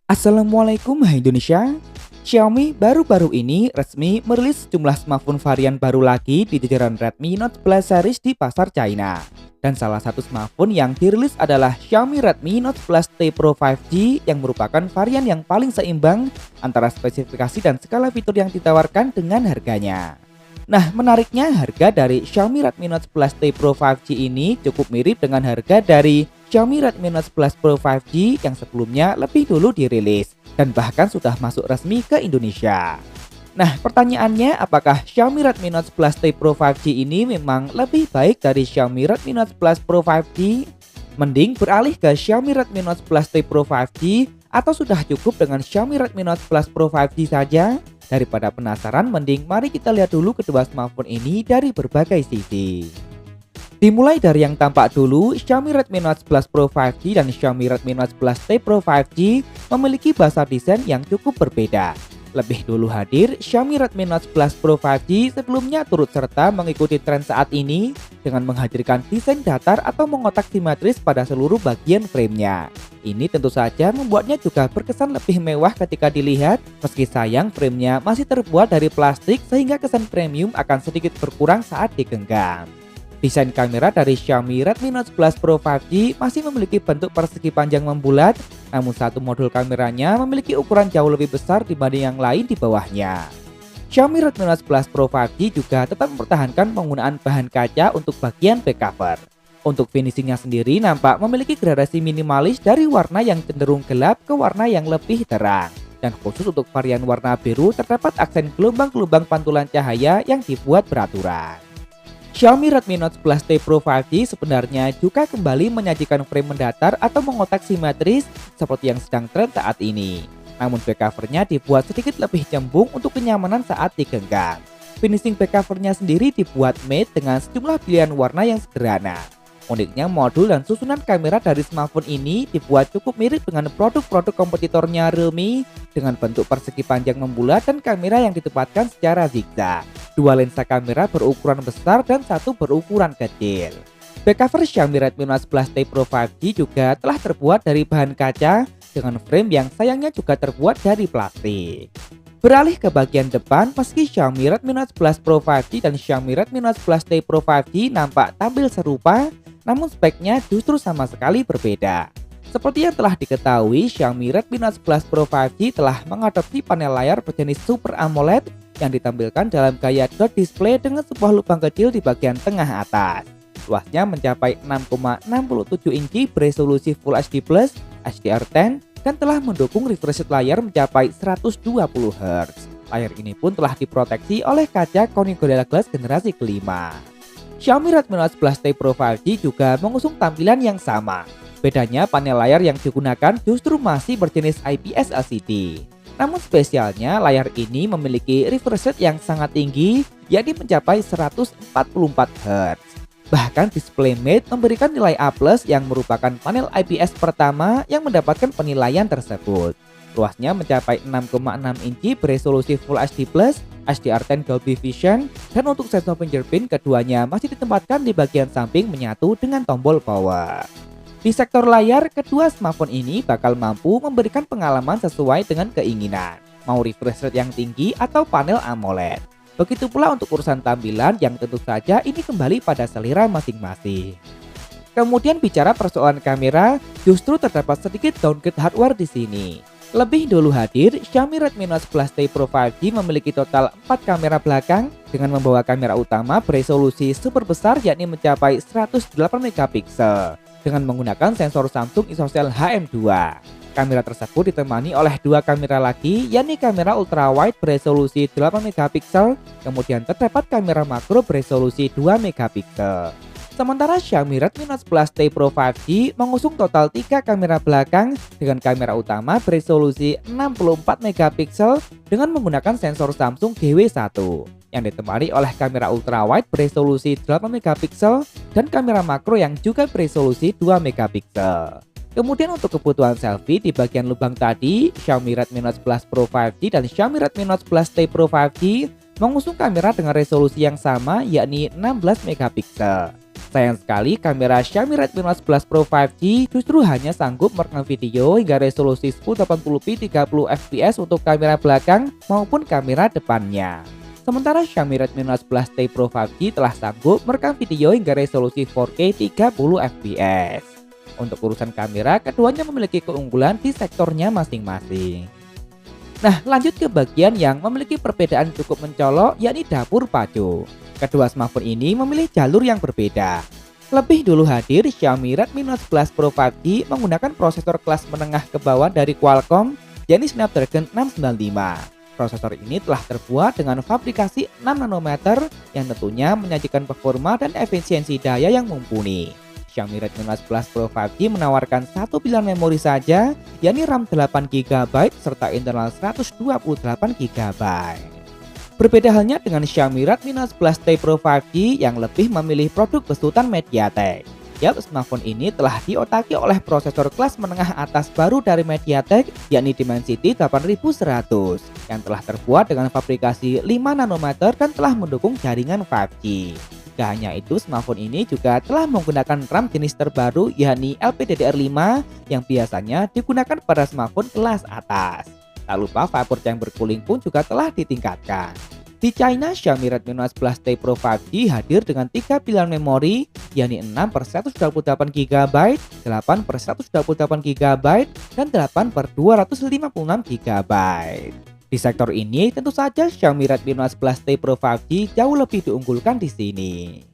Assalamualaikum hai Indonesia. Xiaomi baru-baru ini resmi merilis sejumlah smartphone varian baru lagi di jajaran Redmi Note 11 series di pasar China. Dan salah satu smartphone yang dirilis adalah Xiaomi Redmi Note 11 T Pro 5G yang merupakan varian yang paling seimbang antara spesifikasi dan skala fitur yang ditawarkan dengan harganya. Nah, menariknya harga dari Xiaomi Redmi Note 11 T Pro 5G ini cukup mirip dengan harga dari Xiaomi Redmi Note 11 Pro 5G yang sebelumnya lebih dulu dirilis dan bahkan sudah masuk resmi ke Indonesia. Nah, pertanyaannya apakah Xiaomi Redmi Note 11 T Pro 5G ini memang lebih baik dari Xiaomi Redmi Note 11 Pro 5G? Mending beralih ke Xiaomi Redmi Note 11 T Pro 5G atau sudah cukup dengan Xiaomi Redmi Note 11 Pro 5G saja? Daripada penasaran, mending mari kita lihat dulu kedua smartphone ini dari berbagai sisi. Dimulai dari yang tampak dulu, Xiaomi Redmi Note 11 Pro 5G dan Xiaomi Redmi Note 11 T Pro 5G memiliki dasar desain yang cukup berbeda. Lebih dulu hadir, Xiaomi Redmi Note 11 Pro 5G sebelumnya turut serta mengikuti tren saat ini dengan menghadirkan desain datar atau mengotak simetris pada seluruh bagian framenya. Ini tentu saja membuatnya juga berkesan lebih mewah ketika dilihat, meski sayang framenya masih terbuat dari plastik sehingga kesan premium akan sedikit berkurang saat digenggam. Desain kamera dari Xiaomi Redmi Note 11 Pro 5G masih memiliki bentuk persegi panjang membulat, namun satu modul kameranya memiliki ukuran jauh lebih besar dibanding yang lain di bawahnya. Xiaomi Redmi Note 11 Pro 5G juga tetap mempertahankan penggunaan bahan kaca untuk bagian back cover. Untuk finishingnya sendiri nampak memiliki gradasi minimalis dari warna yang cenderung gelap ke warna yang lebih terang. Dan khusus untuk varian warna biru terdapat aksen gelombang-gelombang pantulan cahaya yang dibuat beraturan. Xiaomi Redmi Note 11 T Pro 5G sebenarnya juga kembali menyajikan frame mendatar atau mengotak simetris seperti yang sedang tren saat ini. Namun back covernya dibuat sedikit lebih cembung untuk kenyamanan saat digenggam. Finishing back covernya sendiri dibuat matte dengan sejumlah pilihan warna yang sederhana. Uniknya modul dan susunan kamera dari smartphone ini dibuat cukup mirip dengan produk-produk kompetitornya Realme dengan bentuk persegi panjang membulat dan kamera yang ditempatkan secara zigzag. Dua lensa kamera berukuran besar dan satu berukuran kecil. Back cover Xiaomi Redmi Note 11 T Pro 5G juga telah terbuat dari bahan kaca dengan frame yang sayangnya juga terbuat dari plastik. Beralih ke bagian depan, meski Xiaomi Redmi Note 11 Pro 5G dan Xiaomi Redmi Note 11 T Pro 5G nampak tampil serupa, namun speknya justru sama sekali berbeda. Seperti yang telah diketahui, Xiaomi Redmi Note 11 Pro 5G telah mengadopsi panel layar berjenis Super AMOLED yang ditampilkan dalam gaya dot display dengan sebuah lubang kecil di bagian tengah atas. Luasnya mencapai 6,67 inci beresolusi Full HD+, HDR10, dan telah mendukung refresh rate layar mencapai 120 Hz. Layar ini pun telah diproteksi oleh kaca Corning Gorilla Glass generasi kelima. Xiaomi Redmi Note 11 T Pro 5G juga mengusung tampilan yang sama. Bedanya panel layar yang digunakan justru masih berjenis IPS LCD. Namun spesialnya layar ini memiliki refresh rate yang sangat tinggi, yakni mencapai 144 Hz. Bahkan display mate memberikan nilai A+ yang merupakan panel IPS pertama yang mendapatkan penilaian tersebut. Luasnya mencapai 6,6 inci beresolusi Full HD+, HDR10 Dolby Vision, dan untuk sensor fingerprint keduanya masih ditempatkan di bagian samping menyatu dengan tombol power. Di sektor layar, kedua smartphone ini bakal mampu memberikan pengalaman sesuai dengan keinginan, mau refresh rate yang tinggi atau panel AMOLED. Begitu pula untuk urusan tampilan yang tentu saja ini kembali pada selera masing-masing. Kemudian bicara persoalan kamera, justru terdapat sedikit downgrade hardware di sini. Lebih dulu hadir, Xiaomi Redmi Note 11 T Pro 5G memiliki total 4 kamera belakang dengan membawa kamera utama beresolusi super besar yakni mencapai 108 megapiksel dengan menggunakan sensor Samsung ISOCELL HM2. Kamera tersebut ditemani oleh dua kamera lagi yakni kamera ultrawide beresolusi 8 megapiksel, kemudian terdapat kamera makro beresolusi 2 megapiksel. Sementara Xiaomi Redmi Note 11 T Pro 5G mengusung total 3 kamera belakang dengan kamera utama beresolusi 64 megapiksel dengan menggunakan sensor Samsung GW1 yang ditemani oleh kamera ultrawide beresolusi 8 megapiksel dan kamera makro yang juga beresolusi 2 megapiksel. Kemudian untuk kebutuhan selfie di bagian lubang tadi, Xiaomi Redmi Note 11 Pro 5G dan Xiaomi Redmi Note 11 T Pro 5G mengusung kamera dengan resolusi yang sama yakni 16 megapiksel. Sayang sekali kamera Xiaomi Redmi Note 11 Pro 5G justru hanya sanggup merekam video hingga resolusi 1080p 30 fps untuk kamera belakang maupun kamera depannya. Sementara Xiaomi Redmi Note 11T Pro 5G telah sanggup merekam video hingga resolusi 4K 30 fps. Untuk urusan kamera, keduanya memiliki keunggulan di sektornya masing-masing. Nah, lanjut ke bagian yang memiliki perbedaan cukup mencolok, yakni dapur pacu. Kedua smartphone ini memilih jalur yang berbeda. Lebih dulu hadir, Xiaomi Redmi Note 11 Pro 5G menggunakan prosesor kelas menengah ke bawah dari Qualcomm, yakni Snapdragon 695. Prosesor ini telah terbuat dengan fabrikasi 6 nanometer yang tentunya menyajikan performa dan efisiensi daya yang mumpuni. Xiaomi Redmi Note 11 Pro 5G menawarkan satu pilihan memori saja, yakni RAM 8GB serta internal 128GB. Berbeda halnya dengan Xiaomi Redmi Note 11T Pro 5G yang lebih memilih produk besutan MediaTek. Smartphone ini telah diotaki oleh prosesor kelas menengah atas baru dari MediaTek, yakni Dimensity 8100, yang telah terbuat dengan fabrikasi 5 nanometer dan telah mendukung jaringan 5G. Gak hanya itu, smartphone ini juga telah menggunakan RAM jenis terbaru, yakni LPDDR5, yang biasanya digunakan pada smartphone kelas atas. Tak lupa vapor chamber cooling pun juga telah ditingkatkan. Di China, Xiaomi Redmi Note 11T Pro 5G hadir dengan 3 pilihan memori, yakni 6/128GB, 8/128GB, dan 8/256GB. Di sektor ini, tentu saja Xiaomi Redmi Note 11T Pro 5G jauh lebih diunggulkan di sini.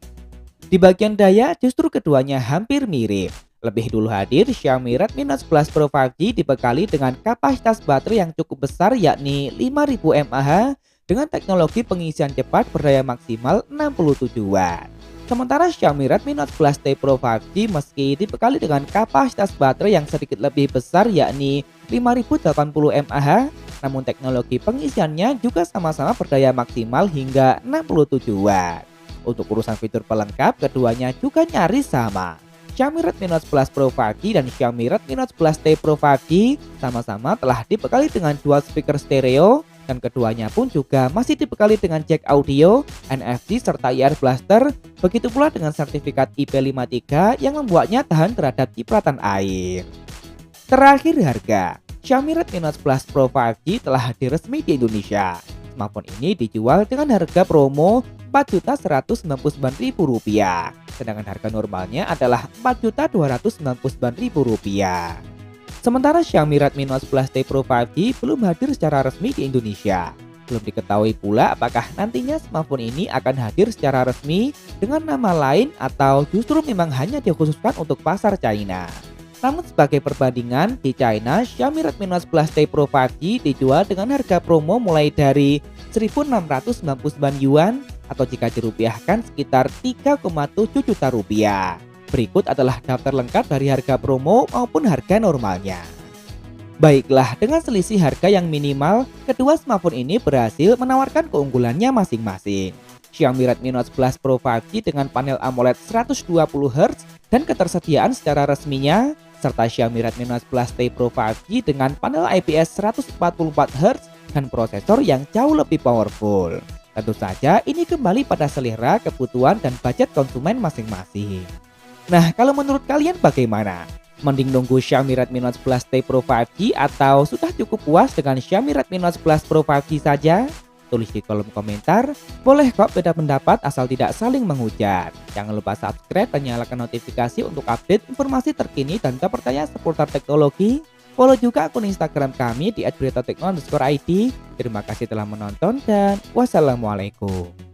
Di bagian daya, justru keduanya hampir mirip. Lebih dulu hadir, Xiaomi Redmi Note 11 Pro 5G dibekali dengan kapasitas baterai yang cukup besar, yakni 5000 mAh dengan teknologi pengisian cepat berdaya maksimal 67 Watt. Sementara Xiaomi Redmi Note 11T Pro 5G meski dibekali dengan kapasitas baterai yang sedikit lebih besar, yakni 5080 mAh, namun teknologi pengisiannya juga sama-sama berdaya maksimal hingga 67 Watt. Untuk urusan fitur pelengkap, keduanya juga nyaris sama. Xiaomi Redmi Note 11 Pro 5G dan Xiaomi Redmi Note 11T Pro 5G sama-sama telah dibekali dengan dual speaker stereo, dan keduanya pun juga masih dibekali dengan jack audio, NFC serta IR blaster, begitu pula dengan sertifikat IP53 yang membuatnya tahan terhadap cipratan air. Terakhir, harga. Xiaomi Redmi Note 11 Pro 5G telah hadir resmi di Indonesia. Smartphone ini dijual dengan harga promo Rp4.199.000, sedangkan harga normalnya adalah Rp4.299.000. Sementara Xiaomi Redmi Note 11T Pro 5G belum hadir secara resmi di Indonesia. Belum diketahui pula apakah nantinya smartphone ini akan hadir secara resmi dengan nama lain atau justru memang hanya dikhususkan untuk pasar China. Namun sebagai perbandingan, di China, Xiaomi Redmi Note 11T Pro 5G dijual dengan harga promo mulai dari 1.699 yuan atau jika dirupiahkan sekitar 3,7 juta rupiah. Berikut adalah daftar lengkap dari harga promo maupun harga normalnya. Baiklah, dengan selisih harga yang minimal, kedua smartphone ini berhasil menawarkan keunggulannya masing-masing. Xiaomi Redmi Note 11 Pro 5G dengan panel AMOLED 120Hz dan ketersediaan secara resminya, serta Xiaomi Redmi Note 11T Pro 5G dengan panel IPS 144Hz dan prosesor yang jauh lebih powerful. Tentu saja ini kembali pada selera, kebutuhan, dan budget konsumen masing-masing. Nah, kalau menurut kalian bagaimana? Mending nunggu Xiaomi Redmi Note 11T Pro 5G atau sudah cukup puas dengan Xiaomi Redmi Note 11 Pro 5G saja? Tulis di kolom komentar. Boleh kok beda pendapat asal tidak saling menghujat. Jangan lupa subscribe dan nyalakan notifikasi untuk update informasi terkini dan terpercaya seputar teknologi. Follow juga akun Instagram kami di @beritatekno_id. Terima kasih telah menonton dan wassalamualaikum.